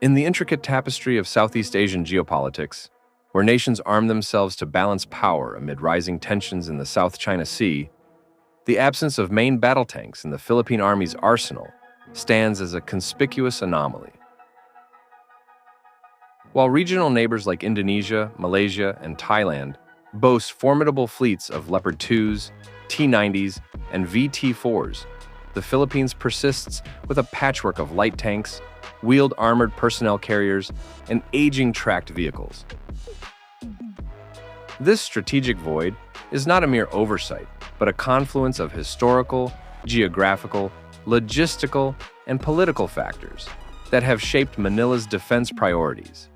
In the intricate tapestry of Southeast Asian geopolitics, where nations arm themselves to balance power amid rising tensions in the South China Sea, the absence of main battle tanks in the Philippine Army's arsenal stands as a conspicuous anomaly. While regional neighbors like Indonesia, Malaysia, and Thailand boast formidable fleets of Leopard 2s, T-90s, and VT-4s, the Philippines persists with a patchwork of light tanks, wheeled armored personnel carriers, and aging tracked vehicles. This strategic void is not a mere oversight, but a confluence of historical, geographical, logistical, and political factors that have shaped Manila's defense priorities.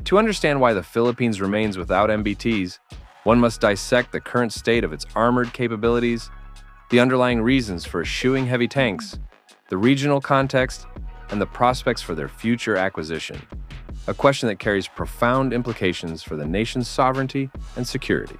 To understand why the Philippines remains without MBTs, one must dissect the current state of its armored capabilities, the underlying reasons for eschewing heavy tanks, the regional context, and the prospects for their future acquisition, a question that carries profound implications for the nation's sovereignty and security.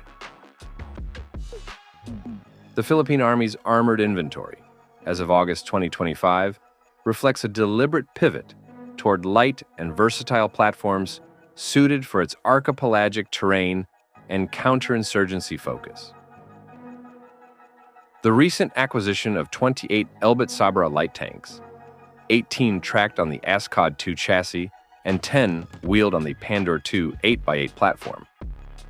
The Philippine Army's armored inventory, as of August 2025, reflects a deliberate pivot toward light and versatile platforms suited for its archipelagic terrain and counterinsurgency focus. The recent acquisition of 28 Elbit Sabra light tanks, 18 tracked on the ASCOD 2 chassis, and 10 wheeled on the Pandor 2 8x8 platform,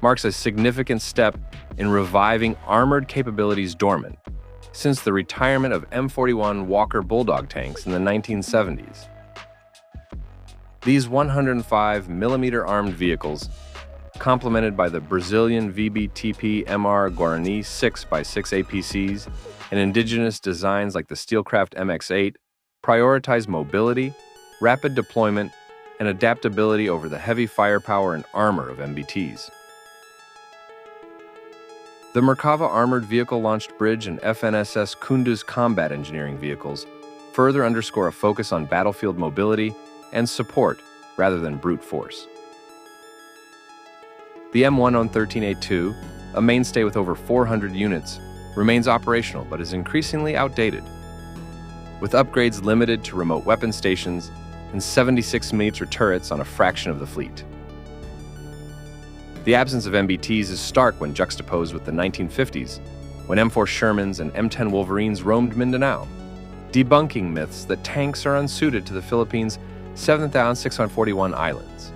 marks a significant step in reviving armored capabilities dormant since the retirement of M41 Walker Bulldog tanks in the 1970s. These 105mm armed vehicles, complemented by the Brazilian VBTP-MR Guarani 6x6 APCs and indigenous designs like the Steelcraft MX-8, prioritize mobility, rapid deployment, and adaptability over the heavy firepower and armor of MBTs. The Merkava Armored Vehicle-Launched Bridge and FNSS Kunduz combat engineering vehicles further underscore a focus on battlefield mobility and support rather than brute force. The M113A2, a mainstay with over 400 units, remains operational but is increasingly outdated, with upgrades limited to remote weapon stations and 76mm turrets on a fraction of the fleet. The absence of MBTs is stark when juxtaposed with the 1950s, when M4 Shermans and M10 Wolverines roamed Mindanao, debunking myths that tanks are unsuited to the Philippines' 7,641 islands.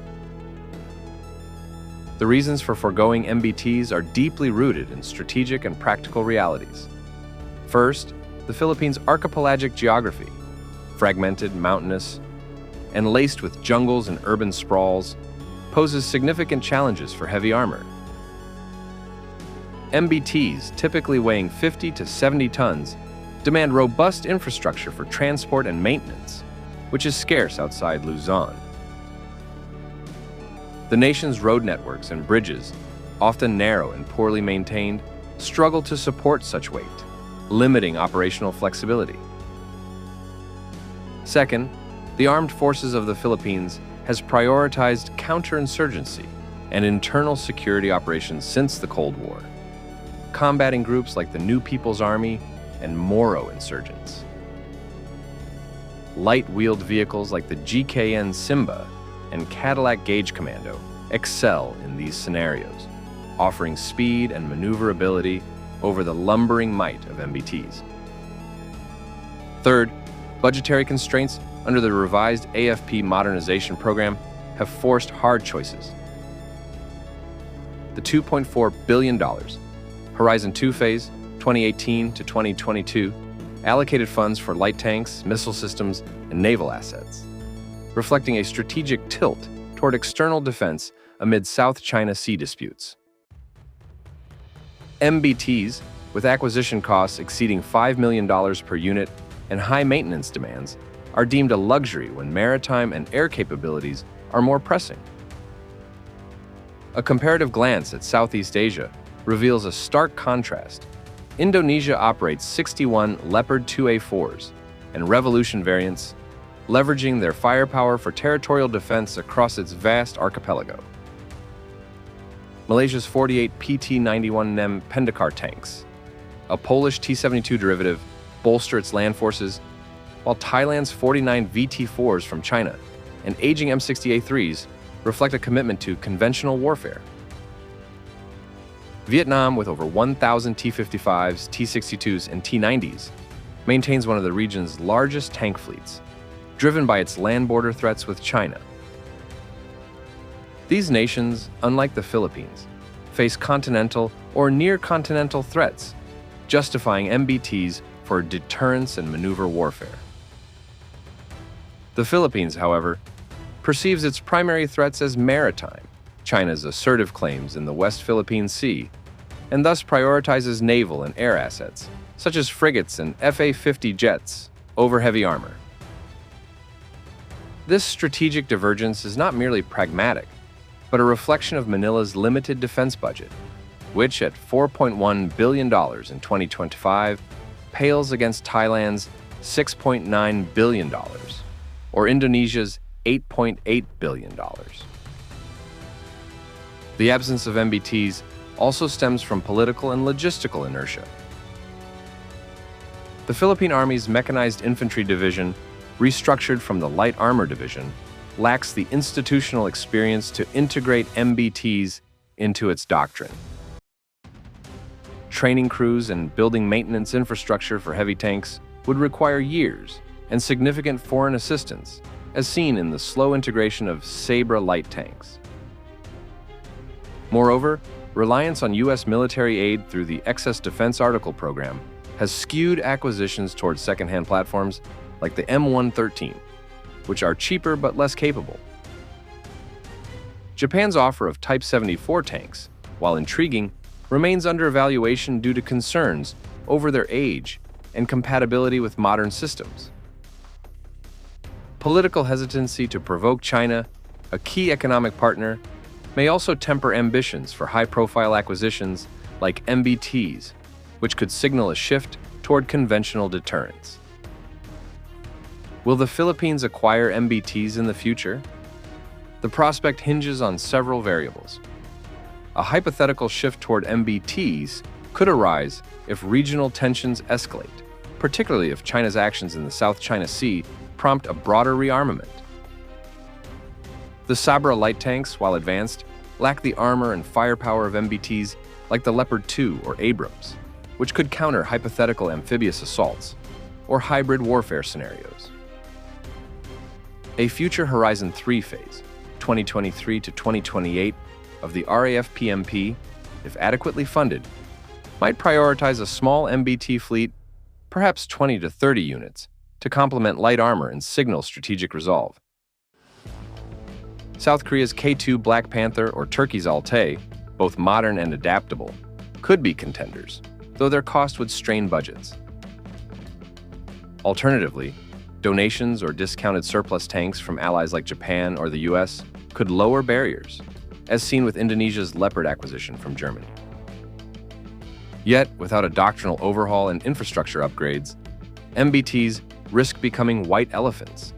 The reasons for foregoing MBTs are deeply rooted in strategic and practical realities. First, the Philippines' archipelagic geography, fragmented, mountainous, and laced with jungles and urban sprawls, poses significant challenges for heavy armor. MBTs, typically weighing 50 to 70 tons, demand robust infrastructure for transport and maintenance, which is scarce outside Luzon. The nation's road networks and bridges, often narrow and poorly maintained, struggle to support such weight, limiting operational flexibility. Second, the armed forces of the Philippines has prioritized counterinsurgency and internal security operations since the Cold War, combating groups like the New People's Army and Moro insurgents. Light-wheeled vehicles like the GKN Simba and Cadillac Gauge Commando excel in these scenarios, offering speed and maneuverability over the lumbering might of MBTs. Third, budgetary constraints under the revised AFP modernization program have forced hard choices. The $2.4 billion Horizon 2 phase, 2018 to 2022, allocated funds for light tanks, missile systems, and naval assets, reflecting a strategic tilt toward external defense amid South China Sea disputes. MBTs, with acquisition costs exceeding $5 million per unit and high maintenance demands, are deemed a luxury when maritime and air capabilities are more pressing. A comparative glance at Southeast Asia reveals a stark contrast. Indonesia operates 61 Leopard 2A4s and Revolution variants, leveraging their firepower for territorial defense across its vast archipelago. Malaysia's 48 PT-91M Pendekar tanks, a Polish T-72 derivative, bolster its land forces, while Thailand's 49 VT-4s from China and aging M60A3s reflect a commitment to conventional warfare. Vietnam, with over 1,000 T-55s, T-62s, and T-90s, maintains one of the region's largest tank fleets, driven by its land border threats with China. These nations, unlike the Philippines, face continental or near-continental threats, justifying MBTs for deterrence and maneuver warfare. The Philippines, however, perceives its primary threats as maritime, China's assertive claims in the West Philippine Sea, and thus prioritizes naval and air assets, such as frigates and FA-50 jets, over heavy armor. This strategic divergence is not merely pragmatic, but a reflection of Manila's limited defense budget, which at $4.1 billion in 2025 pales against Thailand's $6.9 billion, or Indonesia's $8.8 billion. The absence of MBTs also stems from political and logistical inertia. The Philippine Army's Mechanized Infantry Division, restructured from the Light Armor Division, lacks the institutional experience to integrate MBTs into its doctrine. Training crews and building maintenance infrastructure for heavy tanks would require years and significant foreign assistance, as seen in the slow integration of Sabra light tanks. Moreover, reliance on U.S. military aid through the Excess Defense Article program has skewed acquisitions towards second-hand platforms like the M113, which are cheaper but less capable. Japan's offer of Type 74 tanks, while intriguing, remains under evaluation due to concerns over their age and compatibility with modern systems. Political hesitancy to provoke China, a key economic partner, may also temper ambitions for high-profile acquisitions like MBTs, which could signal a shift toward conventional deterrence. Will the Philippines acquire MBTs in the future? The prospect hinges on several variables. A hypothetical shift toward MBTs could arise if regional tensions escalate, particularly if China's actions in the South China Sea prompt a broader rearmament. The Sabra light tanks, while advanced, lack the armor and firepower of MBTs like the Leopard 2 or Abrams, which could counter hypothetical amphibious assaults or hybrid warfare scenarios. A future Horizon 3 phase, 2023 to 2028, of the RAF PMP, if adequately funded, might prioritize a small MBT fleet, perhaps 20 to 30 units, to complement light armor and signal strategic resolve. South Korea's K-2 Black Panther or Turkey's Altay, both modern and adaptable, could be contenders, though their cost would strain budgets. Alternatively, donations or discounted surplus tanks from allies like Japan or the US could lower barriers, as seen with Indonesia's Leopard acquisition from Germany. Yet, without a doctrinal overhaul and infrastructure upgrades, MBTs risk becoming white elephants,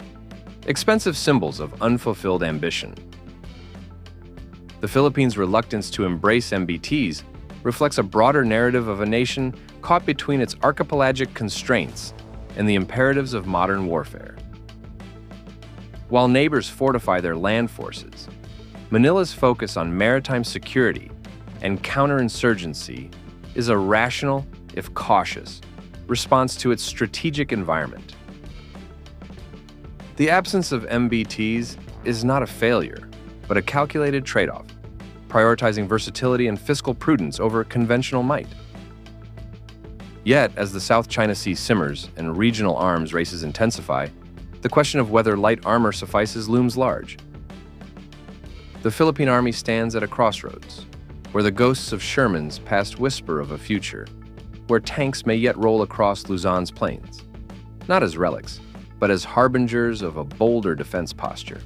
expensive symbols of unfulfilled ambition. The Philippines' reluctance to embrace MBTs reflects a broader narrative of a nation caught between its archipelagic constraints and the imperatives of modern warfare. While neighbors fortify their land forces, Manila's focus on maritime security and counter-insurgency is a rational, if cautious, response to its strategic environment. The absence of MBTs is not a failure, but a calculated trade-off, prioritizing versatility and fiscal prudence over conventional might. Yet, as the South China Sea simmers and regional arms races intensify, the question of whether light armor suffices looms large. The Philippine Army stands at a crossroads, where the ghosts of Sherman's past whisper of a future, where tanks may yet roll across Luzon's plains, not as relics, but as harbingers of a bolder defense posture.